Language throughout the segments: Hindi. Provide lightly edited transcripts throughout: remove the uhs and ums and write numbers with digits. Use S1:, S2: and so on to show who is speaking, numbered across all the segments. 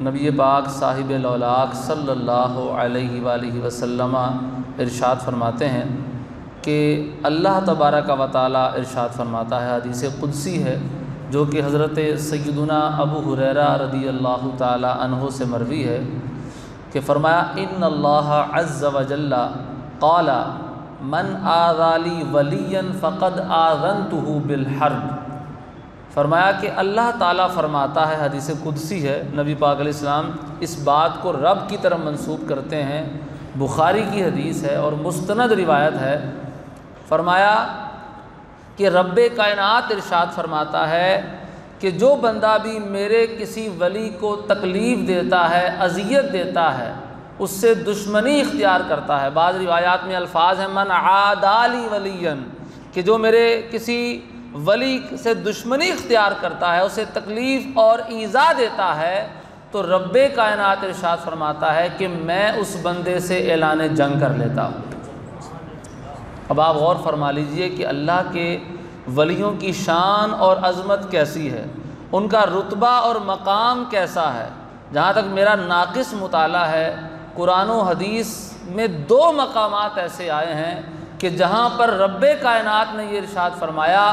S1: नबी पाक साहिब लौलाक सल्लल्लाहु अलैहि वसल्लम इरशाद फरमाते हैं कि अल्लाह तबारक व तआला इरशाद फरमाता है, हदीस कुदसी है जो कि हज़रत सय्यदुना अबू हुरैरा रदियल्लाहु ताला अन्हु से मरवी है कि फ़रमाया इन्नल्लाह अज़्ज़ व जल्ला क़ाला मन आज़ाली वलियन फ़क़द आज़नतुहु बिल हर्ब। फ़रमाया कि अल्लाह ताला फ़रमाता है, हदीस कुदसी है, नबी पाक अलैहिस्सलाम इस बात को रब की तरफ मंसूब करते हैं, बुखारी की हदीस है और मुस्तनद रिवायत है। फ़रमाया कि रब्बे कायनात इरशाद फरमाता है कि जो बंदा भी मेरे किसी वली को तकलीफ़ देता है, अज़ियत देता है, उससे दुश्मनी इख्तियार करता है। बाज़ रिवायात में अल्फाज हैं मन आदाली वलियन, कि जो मेरे किसी वली से दुश्मनी इख्तियार करता है, उसे तकलीफ़ और ईज़ा देता है, तो रब्बे कायनात इरशाद फरमाता है कि मैं उस बंदे से ऐलान जंग कर लेता हूँ। अब आप गौर फरमा लीजिए कि अल्लाह के वलियों की शान और अज़मत कैसी है, उनका रुतबा और मकाम कैसा है। जहाँ तक मेरा नाक़िस मुताला है, कुरान व हदीस में दो मकामात ऐसे आए हैं कि जहाँ पर रब्बे कायनात ने ये इरशाद फरमाया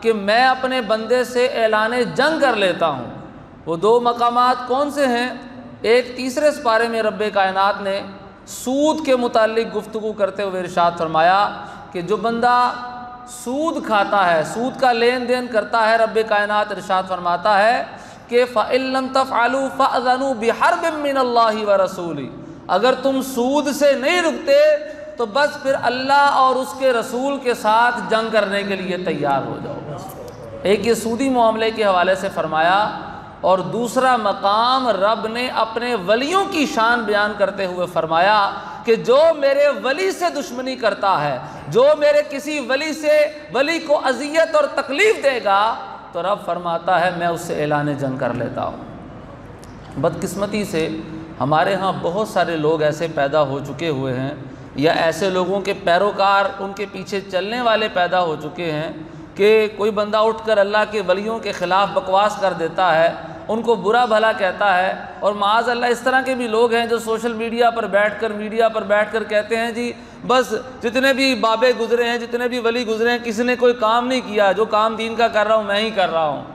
S1: कि मैं अपने बंदे से ऐलान जंग कर लेता हूँ। वो दो मकामात कौन से हैं? एक तीसरे पारे में रब्बे कायनात ने सूद के मुतालिक गुफ्तगू करते हुए इरशाद फरमाया कि जो बंदा सूद खाता है, सूद का लेन देन करता है, रब्बे कायनात इरशाद फरमाता है कि फ़इल्लम तफ़अलू फ़अज़नू बिहर्बिम मिनल्लाहि व रसूली। अगर तुम सूद से नहीं रुकते तो बस फिर अल्लाह और उसके रसूल के साथ जंग करने के लिए तैयार हो जाओ। एक ये सूदी मामले के हवाले से फ़रमाया और दूसरा मकाम रब ने अपने वलियों की शान बयान करते हुए फ़रमाया कि जो मेरे वली से दुश्मनी करता है, जो मेरे किसी वली को अज़ियत और तकलीफ़ देगा, तो रब फरमाता है मैं उससे ऐलान जंग कर लेता हूँ। बदकिस्मती से हमारे यहाँ बहुत सारे लोग ऐसे पैदा हो चुके हुए हैं या ऐसे लोगों के पैरोकार, उनके पीछे चलने वाले पैदा हो चुके हैं कि कोई बंदा उठकर अल्लाह के वलियों के ख़िलाफ़ बकवास कर देता है, उनको बुरा भला कहता है। और माज़ अल्लाह इस तरह के भी लोग हैं जो सोशल मीडिया पर बैठकर कहते हैं जी बस जितने भी बाबे गुज़रे हैं, जितने भी वली गुज़रे हैं, किसी ने कोई काम नहीं किया, जो काम दीन का कर रहा हूँ मैं ही कर रहा हूँ।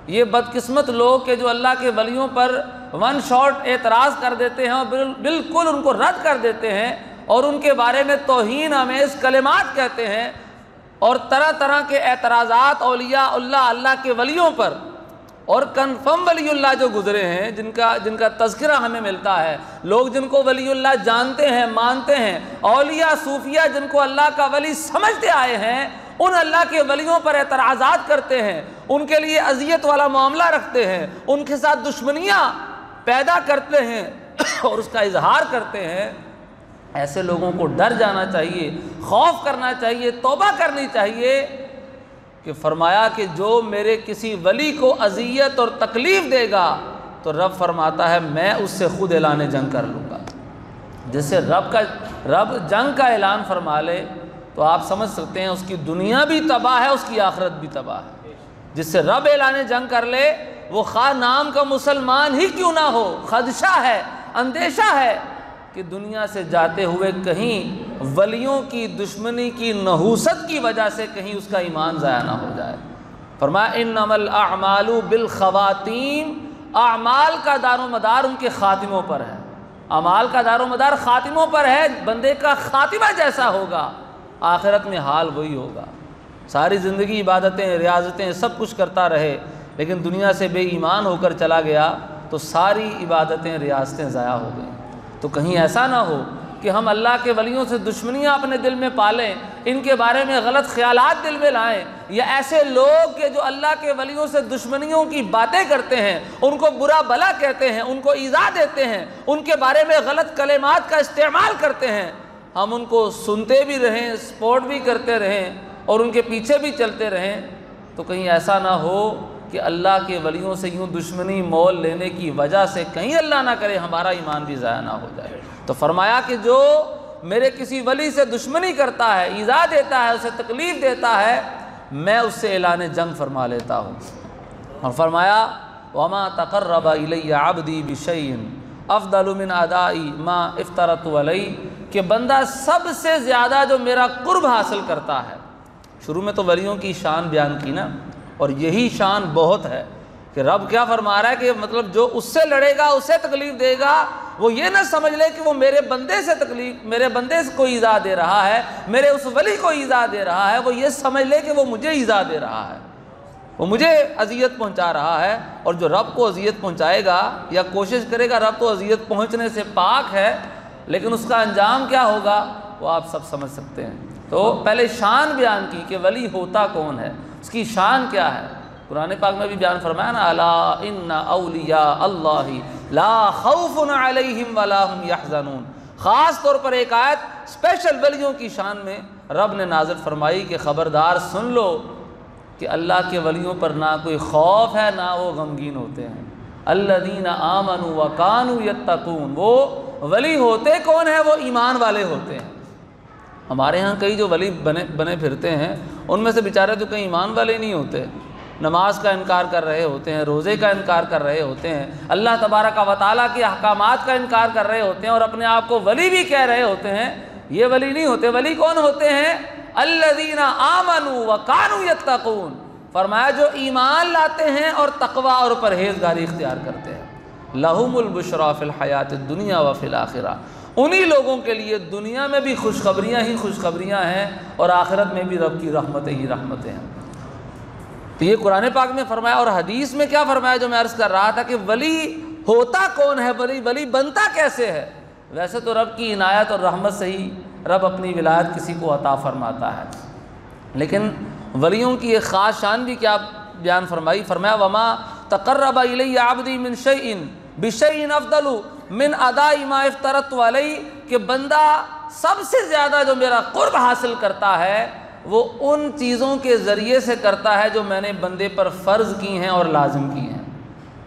S1: ये बदकिस्मत लोग के जो अल्लाह के वलियों पर वन शॉट एतराज़ कर देते हैं और बिल्कुल उनको रद्द कर देते हैं और उनके बारे में तौहीन आमेज़ कलिमात कहते हैं और तरह तरह के एतराज़ात औलिया अल्लाह के वलियों पर और कन्फर्म वलीउल्लाह जो गुज़रे हैं, जिनका तज़किरा हमें मिलता है, लोग जिनको वलीउल्लाह जानते हैं, मानते हैं, औलिया सूफिया जिनको अल्लाह का वली समझते आए हैं, उन अल्लाह के वलियों पर एतराज़ात करते हैं, उनके लिए अज़ियत वाला मामला रखते हैं, उनके साथ दुश्मनियाँ पैदा करते हैं और उसका इजहार करते हैं। ऐसे लोगों को डर जाना चाहिए, खौफ करना चाहिए, तौबा करनी चाहिए कि फरमाया कि जो मेरे किसी वली को अज़ियत और तकलीफ़ देगा तो रब फरमाता है मैं उससे ख़ुद ऐलान जंग कर लूँगा। जिससे रब जंग का ऐलान फरमा ले तो आप समझ सकते हैं उसकी दुनिया भी तबाह है, उसकी आखिरत भी तबाह है। जिससे रब ऐलान जंग कर ले, वो खा नाम का मुसलमान ही क्यों ना हो, खदशा है, अंदेशा है कि दुनिया से जाते हुए कहीं वलियों की दुश्मनी की नहूसत की वजह से कहीं उसका ईमान ज़ाया ना हो जाए। फरमाया इन्नमल अअमालु बिल ख़वातीम, अमाल का दारोमदार उनके ख़ातिमों पर है। अमाल का दारोमदार ख़ातिमों पर है, बंदे का ख़ातिमा जैसा होगा आखिरत में हाल वही होगा। सारी ज़िंदगी इबादतें, रियाज़तें सब कुछ करता रहे, लेकिन दुनिया से बेईमान होकर चला गया तो सारी इबादतें, रियाज़तें ज़ाया हो गई। तो कहीं ऐसा ना हो कि हम अल्लाह के वलियों से दुश्मनियाँ अपने दिल में पालें, इनके बारे में गलत ख्यालात दिल में लाएं, या ऐसे लोग के जो अल्लाह के वलियों से दुश्मनियों की बातें करते हैं, उनको बुरा भला कहते हैं, उनको ईज़ा देते हैं, उनके बारे में गलत कलिमात का इस्तेमाल करते हैं, हम उनको सुनते भी रहें, सपोर्ट भी करते रहें और उनके पीछे भी चलते रहें। तो कहीं ऐसा ना हो कि अल्लाह के वलियों से यूँ दुश्मनी मोल लेने की वजह से कहीं अल्लाह ना करे हमारा ईमान भी ज़ाया ना हो जाए। तो फरमाया कि जो मेरे किसी वली से दुश्मनी करता है, ईज़ा देता है, उसे तकलीफ़ देता है, मैं उससे ऐलान जंग फरमा लेता हूँ। और फरमाया वमा तक़र्रबा इलैया अब्दी बिशैइन अफ़दलु मिन अदाई मा इफ्तरतु अलैहि, कि बंदा सबसे ज़्यादा जो मेरा कुर्ब हासिल करता है। शुरू में तो वलियों की शान बयान की ना, और यही शान बहुत है कि रब क्या फरमा रहा है कि मतलब जो उससे लड़ेगा, उससे तकलीफ़ देगा, वो ये ना समझ ले कि वो मेरे बंदे से तकलीफ़, मेरे बंदे को ईज़ा दे रहा है, मेरे उस वली को ईज़ा दे रहा है, वो ये समझ ले कि वो मुझे ईज़ा दे रहा है, वो मुझे अज़ियत पहुंचा रहा है। और जो रब को अज़ियत पहुंचाएगा या कोशिश करेगा, रब तो अज़ियत पहुंचने से पाक है, लेकिन उसका अंजाम क्या होगा वो आप सब समझ सकते हैं। तो पहले शान बयान की कि वली होता कौन है, उसकी शान क्या है। कुरान पाक में भी बयान फरमाया ना, अला इन्ना औलिया अल्लाहि ला खौफुन अलैहिम वला हुम यहज़नून। ख़ास तौर पर एक आयत स्पेशल वलियों की शान में रब ने नाज़िल फरमाई कि ख़बरदार सुन लो कि अल्लाह के वलियों पर ना कोई खौफ है, ना वो गमगीन होते हैं। अल्लज़ीना आमनू व कानू यत्तकून, वो वली होते कौन है, वो ईमान वाले होते हैं। हमारे यहाँ कई जो वली बने फिरते हैं, उनमें से बेचारे तो कई ईमान वाले नहीं होते, नमाज का इनकार कर रहे होते हैं, रोज़े का इनकार कर रहे होते हैं, अल्लाह तबारक व तआला के अहकामात का इनकार कर रहे होते हैं, और अपने आप को वली भी कह रहे होते हैं। ये वली नहीं होते। वली कौन होते हैं? अल्लज़ीना आमनू व कानू यत्तकून। फरमाया जो ईमान लाते हैं और तकवा और परहेज़गारी इख्तियार करते हैं। लहुमुल बुशरा फिल हयातिद दुनिया व फिल आखिरा, उन्हीं लोगों के लिए दुनिया में भी खुशखबरियाँ ही खुशखबरियाँ हैं और आखिरत में भी रब की रहमतें ही रहमतें हैं। तो ये कुरान पाक में फरमाया। और हदीस में क्या फरमाया जो मैं अर्ज़ कर रहा था कि वली होता कौन है, वली बनता कैसे है। वैसे तो रब की इनायत और रहमत से ही रब अपनी विलायत किसी को अता फरमाता है, लेकिन वलियों की एक ख़ास शान भी क्या बयान फरमाई। फरमाया वमा तक़र्रबा इलैया अब्दी मिन शैइन बिशैइन अफ़दलु मिन अदाई मा इफ्तरतु अलैहि, कि बंदा सबसे ज़्यादा जो मेरा क़ुर्ब हासिल करता है वो उन चीज़ों के ज़रिए से करता है जो मैंने बंदे पर फ़र्ज़ की हैं और लाजिम की हैं।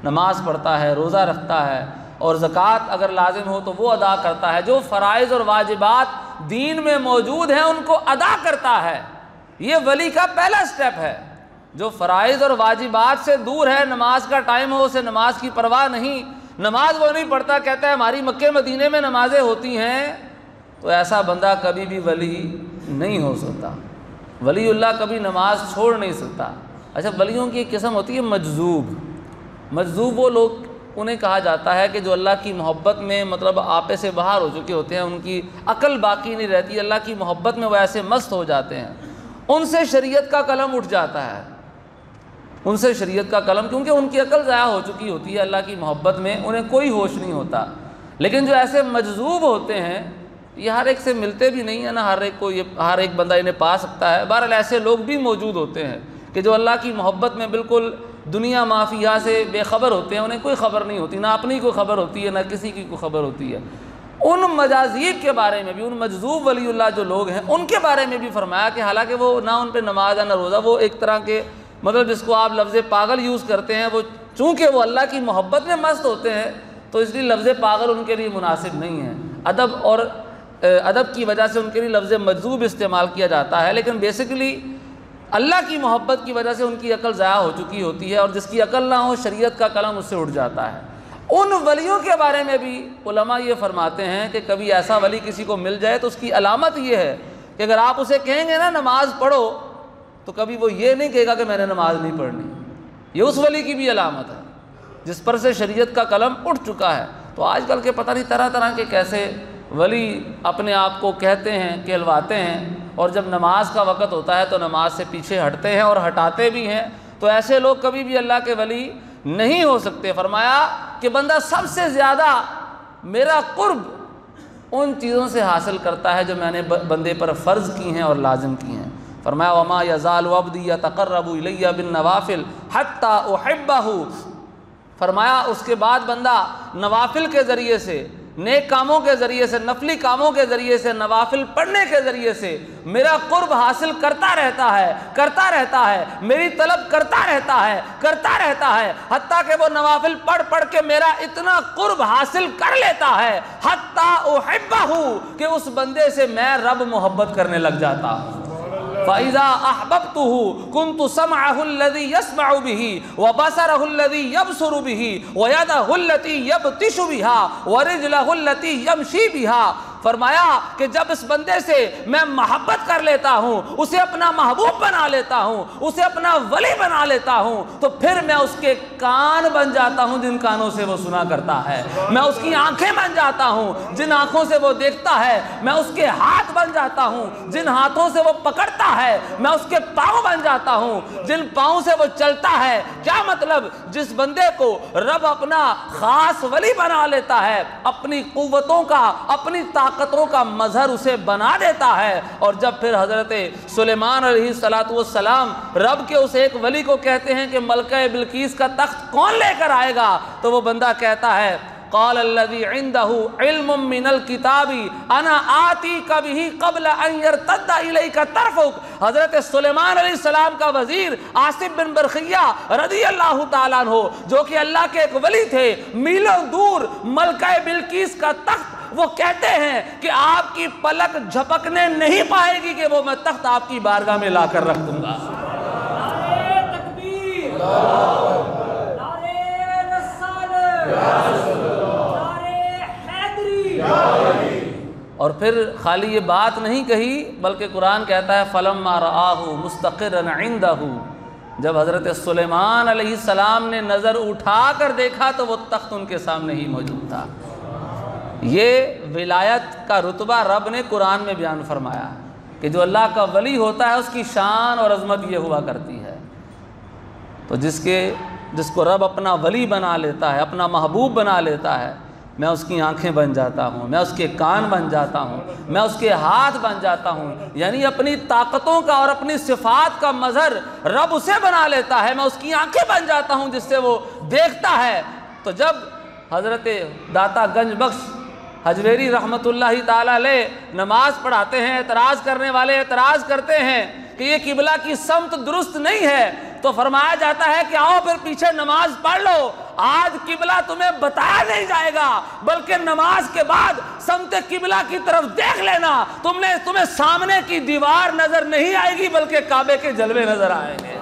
S1: नमाज़ पढ़ता है, रोज़ा रखता है, और ज़कात अगर लाजिम हो तो वो अदा करता है। जो फ़राइज़ और वाजिबात दीन में मौजूद हैं उनको अदा करता है। ये वली का पहला स्टेप है। जो फ़राइज़ और वाजिबात से दूर है, नमाज का टाइम हो उसे नमाज की परवाह नहीं, नमाज वो नहीं पढ़ता, कहता है हमारी मक्के मदीने में नमाज़ें होती हैं, तो ऐसा बंदा कभी भी वली नहीं हो सकता। वलीउल्लाह कभी नमाज छोड़ नहीं सकता। अच्छा, वलियों की एक किस्म होती है मजजूब। मजजूब वो लोग उन्हें कहा जाता है कि जो अल्लाह की मोहब्बत में मतलब आपे से बाहर हो चुके होते हैं, उनकी अकल बाकी नहीं रहती, अल्लाह की मोहब्बत में वो ऐसे मस्त हो जाते हैं, उनसे शरीयत का कलम उठ जाता है, उनसे शरीयत का कलम, क्योंकि उनकी अकल ज़ाया हो चुकी होती है अल्लाह की मोहब्बत में, उन्हें कोई होश नहीं होता। लेकिन जो ऐसे मजजूब होते हैं ये हर एक से मिलते भी नहीं है ना, हर एक बंदा इन्हें पा सकता है। बहरहाल ऐसे लोग भी मौजूद होते हैं कि जो अल्लाह की मोहब्बत में बिल्कुल दुनिया माफिया से बेखबर होते हैं, उन्हें कोई ख़बर नहीं होती, ना अपनी को खबर होती है ना किसी की को खबर होती है। उन मजाजीब के बारे में भी, उन मजजूब वलीउल्लाह जो लोग हैं उनके बारे में भी फरमाया कि हालांकि वो ना उन पर नमाज ना रोज़ा, वो एक तरह के मतलब जिसको आप लफ्ज़ पागल यूज़ करते हैं, वो चूँकि वो अल्लाह की मोहब्बत में मस्त होते हैं तो इसलिए लफ्ज़ पागल उनके लिए मुनासिब नहीं है। अदब और अदब की वजह से उनके लिए लफ्ज़ मजजूब इस्तेमाल किया जाता है, लेकिन बेसिकली अल्लाह की मोहब्बत की वजह से उनकी अकल ज़ाया हो चुकी होती है, और जिसकी अकल ना हो शरीयत का कलम उससे उठ जाता है। उन वलियों के बारे में भी उलमा ये फरमाते हैं कि कभी ऐसा वली किसी को मिल जाए तो उसकी अलामत ये है कि अगर आप उसे कहेंगे ना नमाज पढ़ो, तो कभी वो ये नहीं कहेगा कि मैंने नमाज नहीं पढ़नी। ये उस वली की भी अलामत है जिस पर से शरीयत का कलम उठ चुका है। तो आजकल के पता नहीं तरह तरह के कैसे वली अपने आप को कहते हैं, कहलवाते हैं, और जब नमाज का वक़्त होता है तो नमाज से पीछे हटते हैं और हटाते भी हैं। तो ऐसे लोग कभी भी अल्लाह के वली नहीं हो सकते। फरमाया कि बंदा सबसे ज़्यादा मेरा कुर्ब उन चीज़ों से हासिल करता है जो मैंने बंदे पर फ़र्ज़ की हैं और लाजिम की हैं। फरमाया वमा यज़ालु अब्दी यतक़र्रबु इलैया बिन नवाफिल हत्ता उहिब्बहु। फरमाया उसके बाद बंदा नवाफिल के ज़रिए से नेक कामों के ज़रिए से, नफली कामों के ज़रिए से, नवाफिल पढ़ने के ज़रिए से मेरा कुर्ब हासिल करता रहता है, मेरी तलब करता रहता है, हत्ता कि वो नवाफिल पढ़ पढ़ के मेरा इतना कुर्ब हासिल कर लेता है, हत्ता उहिब्बहू, कि उस बंदे से मैं रब मोहब्बत करने लग जाता हूँ। फ़इज़ा अहबब्तुहु कुन्तु समअहु अल्लज़ी यस्मअु बिही व बसरहु अल्लज़ी यबसुरु बिही व यदहु अल्लती यबतिशु बिहा व रिजलहु अल्लती यमशी बिहा। फरमाया कि जब इस बंदे से मैं मोहब्बत कर लेता हूँ, उसे अपना महबूब बना लेता हूँ, उसे अपना वली बना लेता हूँ, तो फिर मैं उसके कान बन जाता हूँ जिन कानों से वो सुना करता है, मैं उसकी आंखें बन जाता हूँ जिन आंखों से वो देखता है, मैं उसके हाथ बन जाता हूँ जिन हाथों से वो पकड़ता है, मैं उसके पाँव बन जाता हूँ जिन पाँव से वो चलता है। क्या मतलब, जिस बंदे को रब अपना खास वली बना लेता है, अपनी कुव्वतों का, अपनी ताकतों का मजहर उसे बना देता है। और जब फिर हज़रत सुलेमान अलैहिस्सलातु वस्सलाम रब के उस एक वली को कहते हैं कि मलका बिल्कीस का तख्त कौन लेकर आएगा, तो वो बंदा कहता है क़ाल अल्लज़ी इंदहु इल्मुम मिनल किताबी अना आती कबिही क़ब्ल अन यरतद्दा इलैका तरफ़ुक। हज़रत सुलेमान अलैहिस्सलाम का वज़ीर आसिफ बिन बरखिया रज़ियल्लाहु ताला अन्हु, जो कि अल्लाह के एक वली थे, मीलों दूर मलका बिल्कीस का तख्त, वो कहते हैं कि आपकी पलक झपकने नहीं पाएगी कि वो मैं तख्त आपकी बारगाह में लाकर रख दूंगा। और फिर खाली ये बात नहीं कही, बल्कि कुरान कहता है फलम्मा रआहु मुस्तक़िरन इंदहु, जब हज़रत सुलेमान अलैहिस्सलाम ने नज़र उठा कर देखा तो वो तख्त उनके सामने ही मौजूद था। ये विलायत का रुतबा रब ने कुरान में बयान फरमाया कि जो अल्लाह का वली होता है उसकी शान और अज़मत ये हुआ करती है। तो जिसको रब अपना वली बना लेता है, अपना महबूब बना लेता है, मैं उसकी आंखें बन जाता हूँ, मैं उसके कान बन जाता हूँ, मैं उसके हाथ बन जाता हूँ, यानी अपनी ताकतों का और अपनी सिफ़ात का मज़हर रब उसे बना लेता है, मैं उसकी आंखें बन जाता हूँ जिससे वो देखता है। तो जब हज़रत दाता गंज बख्श हजवेरी रहमतुल्लाहि ताला अलैह नमाज पढ़ाते हैं, एतराज़ करने वाले एतराज़ करते हैं कि ये किबला की समत दुरुस्त नहीं है, तो फरमाया जाता है कि आओ फिर पीछे नमाज पढ़ लो, आज किबला तुम्हें बताया नहीं जाएगा, बल्कि नमाज के बाद समते किबला की तरफ देख लेना, तुम्हें सामने की दीवार नजर नहीं आएगी बल्कि काबे के जलवे नजर आएंगे।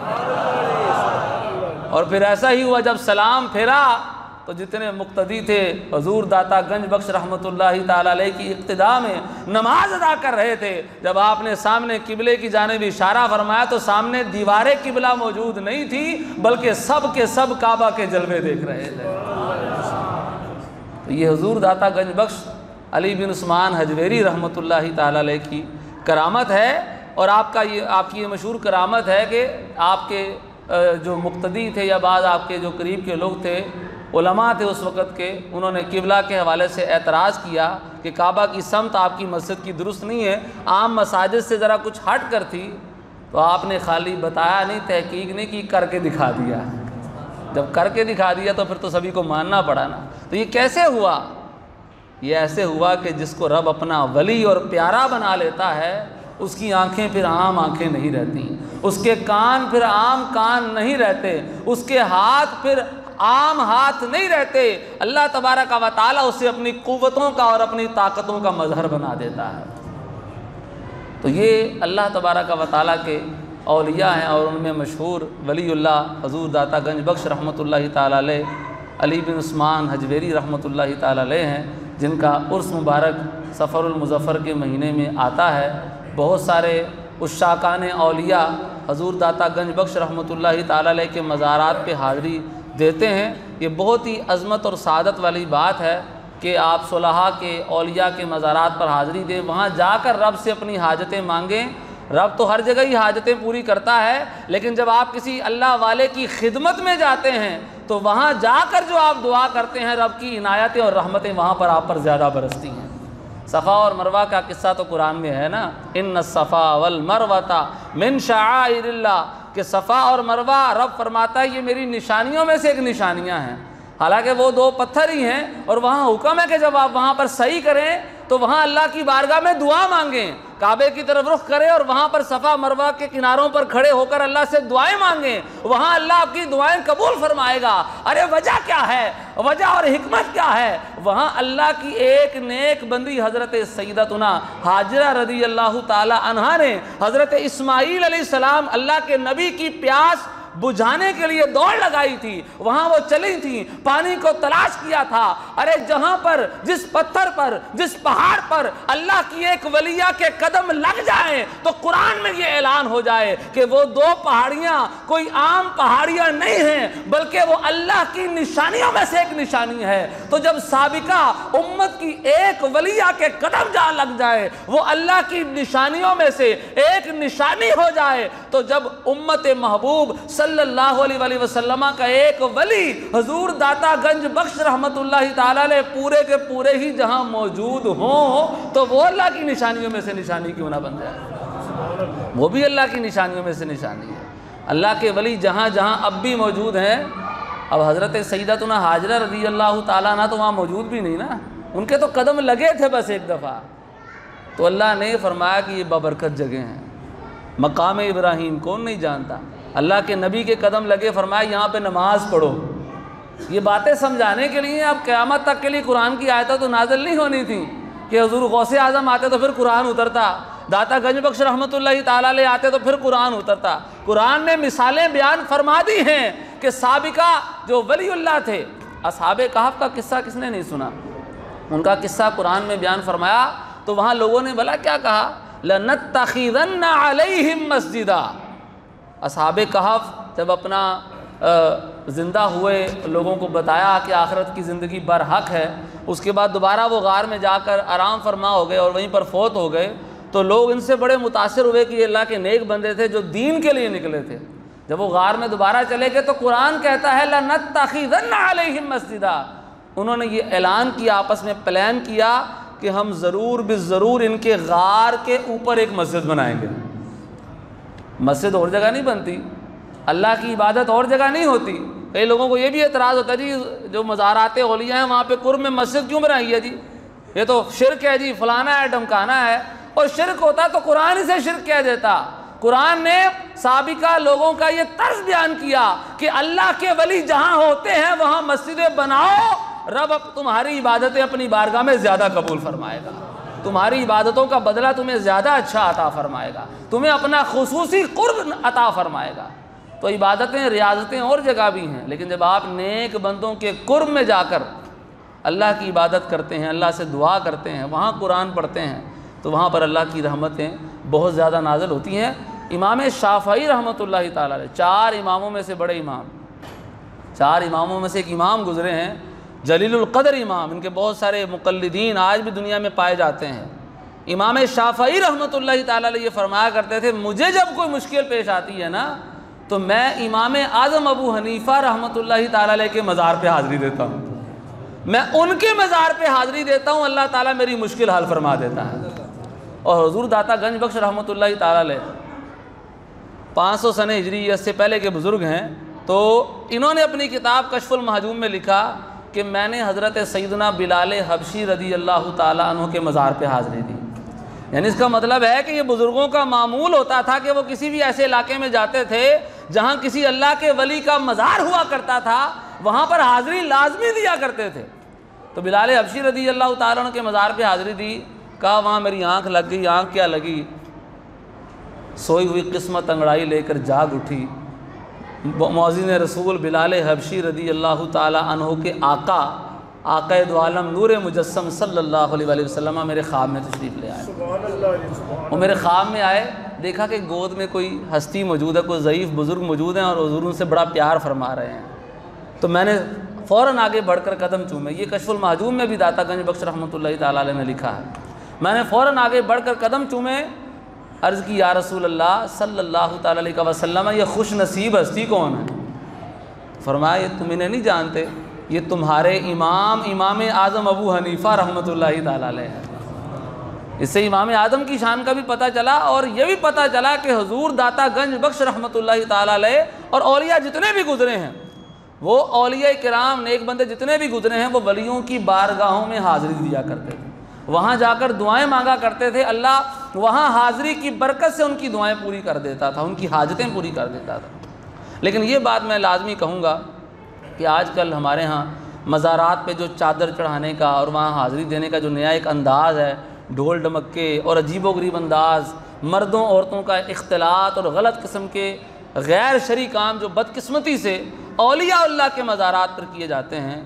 S1: और फिर ऐसा ही हुआ, जब सलाम फेरा तो जितने मुक्तदी थे हजूर दाता गंज बख्श रहमतुल्लाहि ताला अलैह की इक्तिदा में नमाज अदा कर रहे थे, जब आपने सामने किबले की जानिब इशारा फरमाया तो सामने दीवारे किबला मौजूद नहीं थी, बल्कि सब के सब काबा के जलवे देख रहे थे। तो ये हजूर दाता गंज बख्श अली बिन उस्मान हजवेरी रहमतुल्लाहि ताला अलैह की करामत है। और आपकी ये मशहूर करामत है कि आपके जो मुक्तदी थे या बाद आपके जो करीब के लोग थे, उलमा थे उस वक़्त के, उन्होंने किबला के हवाले से एतराज़ किया कि काबा की समत आपकी मस्जिद की दुरुस्त नहीं है, आम मसाजिद से ज़रा कुछ हट कर थी। तो आपने खाली बताया नहीं, तहकीक नहीं की, करके दिखा दिया। जब करके दिखा दिया तो फिर तो सभी को मानना पड़ा ना। तो ये कैसे हुआ? ये ऐसे हुआ कि जिसको रब अपना वली और प्यारा बना लेता है, उसकी आंखें फिर आम आंखें नहीं रहती, उसके कान फिर आम कान नहीं रहते, उसके हाथ फिर आम हाथ नहीं रहते। अल्लाह तबारक व तआला उसे अपनी कुव्वतों का और अपनी ताकतों का मजहर बना देता है। तो ये अल्लाह तबारक व तआला के औलिया हैं और उनमें मशहूर वलीउल्लाह हजूर दाता गंज बख्श रहमतुल्लाहि ताला अलैह अली बिन उस्मान हजवेरी रहमतुल्लाहि ताला अलैह हैं, जिनका उर्स मुबारक सफ़रुल मुज़फ़्फ़र के महीने में आता है। बहुत सारे उश्शाकान औलिया हजूर दाता गंज बख्श रहमतुल्लाहि ताला अलैह के मज़ारात पे हाज़री देते हैं। ये बहुत ही अज़मत और सादत वाली बात है कि आप सुलहा के औलिया के मज़ारात पर हाज़री दें, वहाँ जाकर रब से अपनी हाजतें मांगें। रब तो हर जगह ही हाजतें पूरी करता है, लेकिन जब आप किसी अल्लाह वाले की खिदमत में जाते हैं तो वहाँ जाकर जो आप दुआ करते हैं, रब की इनायतें और रहमतें वहाँ पर आप पर ज़्यादा बरसती हैं। सफ़ा और मरवा का किस्सा तो कुरान में है ना, इन्न सफ़ा वल मरवता मिन शआइरिल्लाह, कि सफ़ा और मरवा रब फरमाता है ये मेरी निशानियों में से एक निशानियाँ हैं। हालांकि वो दो पत्थर ही हैं, और वहाँ हुक्म है कि जब आप वहाँ पर सही करें तो वहाँ अल्लाह की बारगाह में दुआ मांगें, काबे की तरफ रुख करें और वहाँ पर सफ़ा मरवा के किनारों पर खड़े होकर अल्लाह से दुआएं मांगें, वहाँ अल्लाह आपकी दुआएं कबूल फरमाएगा। अरे वजह क्या है, वजह और हिकमत क्या है? वहाँ अल्लाह की एक नेक बंदी हज़रत सैयदतुना हाजरा रज़ी अल्लाह ताला अन्हा ने हज़रत इस्माईल अलैहिस्सलाम अल्लाह के नबी की प्यास बुझाने के लिए दौड़ लगाई थी, वहां वो चली थी, पानी को तलाश किया था। अरे जहां पर, जिस पत्थर पर, जिस पहाड़ पर अल्लाह की एक वलिया के कदम लग जाए तो कुरान में ये ऐलान हो जाए कि वो दो पहाड़ियां कोई आम पहाड़ियां नहीं हैं, बल्कि वो अल्लाह की निशानियों में से एक निशानी है। तो जब साबिका उम्मत की एक वलिया के कदम जा लग जाए, वो अल्लाह की निशानियों में से एक निशानी हो जाए, तो जब उम्मत महबूब सल्लल्लाहु अलैहि वसल्लम का एक वली हुजूर दाता गंज बख्श रहमतुल्लाहि ताला अलैह पूरे के पूरे ही जहां मौजूद हों, तो वो अल्लाह की निशानियों में से निशानी क्यों ना बन जाए? वो भी अल्लाह की निशानियों में से निशानी है। अल्लाह के वली जहां जहां अब भी मौजूद हैं, अब हज़रत सैयदतुना हाजरा रज़ी अल्लाह ताला अन्हा तो वहाँ मौजूद भी नहीं ना, उनके तो कदम लगे थे बस एक दफ़ा। तो अल्लाह ने फरमाया कि ये बाबरकत जगह हैं, मकाम इब्राहीम कौन नहीं जानता। अल्लाह के नबी के कदम लगे, फरमाया यहाँ पे नमाज पढ़ो। ये बातें समझाने के लिए अब क़यामत तक के लिए कुरान की आयतें तो नाज़िल नहीं होनी थी कि हुज़ूर गौसे आज़म आते तो फिर कुरान उतरता, दाता गंज बख्श रहमतुल्लाहि ताला अलैह आते तो फिर कुरान उतरता। कुरान ने मिसालें बयान फरमा दी हैं कि साबिका जो वलीउल्लाह थे, असहाबे कहफ का किस्सा किसने नहीं सुना? उनका किस्सा कुरान में बयान फरमाया तो वहाँ लोगों ने भला क्या कहा, लनत्तखिज़न्ना अलैहिम मस्जिदा। असहाबे कहफ जब अपना ज़िंदा हुए, लोगों को बताया कि आखिरत की ज़िंदगी बरहक है, उसके बाद दोबारा वो गार में जाकर आराम फरमा हो गए और वहीं पर फौत हो गए, तो लोग इनसे बड़े मुतासिर हुए कि ये अल्लाह के नेक बंदे थे जो दीन के लिए निकले थे। जब वो गार में दोबारा चले गए तो कुरान कहता है लनत्तखिज़न्ना अलैहिम मस्जिदा। उन्होंने ये ऐलान किया, आपस में प्लान किया कि हम ज़रूर बिज़रूर इनके गार के ऊपर एक मस्जिद बनाएंगे। मस्जिद और जगह नहीं बनती, अल्लाह की इबादत और जगह नहीं होती। कई लोगों को ये भी एतराज़ होता है जी जो मज़ारात औलिया हैं वहाँ पे कुर्ब में मस्जिद क्यों बनाई है जी, ये तो शिरक है जी, फलाना है ढमकाना है। और शिरक होता तो कुरान ही से शिरक कह देता। कुरान ने साबिका लोगों का ये तर्ज बयान किया कि अल्लाह के वली जहाँ होते हैं वहाँ मस्जिदें बनाओ, रब अब तुम्हारी इबादतें अपनी बारगाह में ज़्यादा कबूल फरमाएगा, तुम्हारी इबादतों का बदला तुम्हें ज़्यादा अच्छा अता फरमाएगा, तुम्हें अपना खुसूसी कुर्ब अता फरमाएगा। तो इबादतें रियाजतें और जगह भी हैं, लेकिन जब आप नेक बंदों के कुर्ब में जाकर अल्लाह की इबादत करते हैं, अल्लाह से दुआ करते हैं, वहाँ कुरान पढ़ते हैं, तो वहाँ पर अल्लाह की रहमतें बहुत ज़्यादा नाज़िल होती हैं। इमाम शाफ़ई रहमतुल्लाहि ताला अलैह, 4 इमामों में से बड़े इमाम, 4 इमामों में से एक इमाम गुज़रे हैं, जलीलुल क़द्र इमाम। इनके बहुत सारे मुक़ल्लिदीन आज भी दुनिया में पाए जाते हैं। इमाम शाफ़ई रहमतुल्लाहि ताला अलैह ये फरमाया करते थे, मुझे जब कोई मुश्किल पेश आती है ना तो मैं इमाम आज़म अबू हनीफ़ा रहमतुल्लाहि ताला अलैह के मज़ार पे हाज़िरी देता हूँ, मैं उनके मज़ार पे हाज़िरी देता हूँ, अल्लाह ताला मेरी मुश्किल हल फरमा देता है। और हुज़ूर दाता गंज बख्श रहमतुल्लाहि ताला अलैह 500 सन हिजरी इससे पहले के बुज़ुर्ग हैं। तो इन्होंने अपनी किताब कश्फुल महजूम में लिखा कि मैंने हज़रत सैयदना बिलाल हबशी रज़ी अल्लाह ताला अन्हु के मज़ार पे हाज़िरी दी। यानी इसका मतलब है कि ये बुज़ुर्गों का मामूल होता था कि वो किसी भी ऐसे इलाके में जाते थे जहाँ किसी अल्लाह के वली का मज़ार हुआ करता था, वहाँ पर हाज़िरी लाजमी दिया करते थे। तो बिलाल हबशी रज़ी अल्लाह ताला अन्हु के मज़ार पे हाज़िरी दी, कहा वहाँ मेरी आँख लग गई। आँख क्या लगी, सोई हुई किस्मत अंगड़ाई लेकर जाग उठी। मौज़िन रसूल बिलाल हबशी रज़ी अल्लाह ताला अन्हु के आका दो आलम नूर मुजस्सम सल्लल्लाहु अलैहि वसल्लम मेरे ख्वाब में तशरीफ़ ले आए। वो मेरे ख्वाब में आए, देखा कि गोद में कोई हस्ती मौजूद है, कोई ज़ईफ़ बुज़ुर्ग मौजूद हैं और हुज़ूर उनसे बड़ा प्यार फरमा रहे हैं। तो मैंने फ़ौरन आगे बढ़कर कदम चूमे। ये कश्फुल महजूम में भी दाता गंज बख्श रहमतुल्लाहि ताला अलैह ने लिखा है। मैंने फ़ौरन आगे बढ़कर कदम चूमे, अर्ज़ की या रसूल अल्लाह सल्लल्लाहु ताला अलैहि वसल्लम ये खुश नसीब हस्ती कौन है? फरमाया ये तुम इन्हें नहीं जानते, ये तुम्हारे इमाम आज़म अबू हनीफ़ा रहमतुल्लाहि ताला अलैह है। इससे इमाम आज़म की शान का भी पता चला और ये भी पता चला कि हुज़ूर दाता गंज बख्श रहमतुल्लाहि ताला अलैह और औलिया जितने भी गुज़रे हैं वो औलिया किराम नेक बंदे जितने भी गुजरे हैं वो वलियों की बारगाहों में हाज़िरी दिया करते थे, वहाँ जाकर दुआएं मांगा करते थे। अल्लाह वहाँ हाज़िरी की बरकत से उनकी दुआएं पूरी कर देता था, उनकी हाजतें पूरी कर देता था। लेकिन ये बात मैं लाजमी कहूँगा कि आजकल हमारे यहाँ मज़ारात पे जो चादर चढ़ाने का और वहाँ हाज़िरी देने का जो नया एक अंदाज़ है, ढोल ढमक्के और अजीबोगरीब अंदाज़, मर्दों औरतों का इख्तिलात और गलत किस्म के गैर शरई काम जो बदकिस्मती से औलिया अल्लाह के मज़ारात पर किए जाते हैं,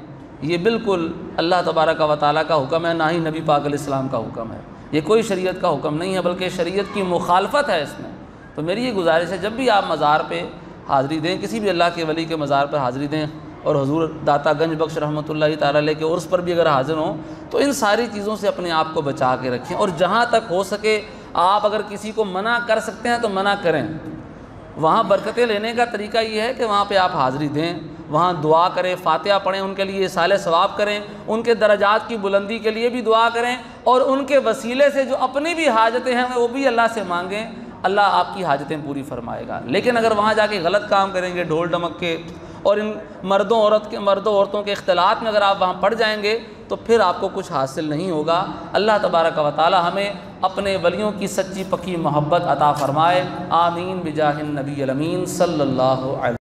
S1: ये बिल्कुल अल्लाह तबारक व तआला का हुक्म है, ना ही नबी पाक अलैहिस्सलाम का हुक्म है। ये कोई शरीयत का हुक्म नहीं है, बल्कि शरीयत की मुखालफत है इसमें। तो मेरी ये गुजारिश है, जब भी आप मज़ार पे हाज़िरी दें, किसी भी अल्लाह के वली के मज़ार पर हाज़िरी दें, और हुज़ूर दाता गंज बख्श रहमतुल्लाहि ताला अलैह के उर्स पर भी अगर हाज़िर हों, तो इन सारी चीज़ों से अपने आप को बचा के रखें। और जहाँ तक हो सके आप अगर किसी को मना कर सकते हैं तो मना करें। वहाँ बरकतें लेने का तरीका ये है कि वहाँ पे आप हाज़िरी दें, वहाँ दुआ करें, फ़ातिहा पढ़ें, उनके लिए साले सवाब करें, उनके दर्जात की बुलंदी के लिए भी दुआ करें, और उनके वसीले से जो अपनी भी हाजतें हैं वो भी अल्लाह से मांगें, अल्लाह आपकी हाजतें पूरी फरमाएगा। लेकिन अगर वहाँ जाके गलत काम करेंगे, ढोल ढमक्के और इन मर्दों औरतों के इख्तिलात में अगर आप वहाँ पड़ जाएंगे तो फिर आपको कुछ हासिल नहीं होगा। अल्लाह तबारक व तआला हमें अपने वलियों की सच्ची पक्की मोहब्बत अता फ़रमाए। आमीन बिजाहिन नबी अमीन सल्लल्लाहु अलैहि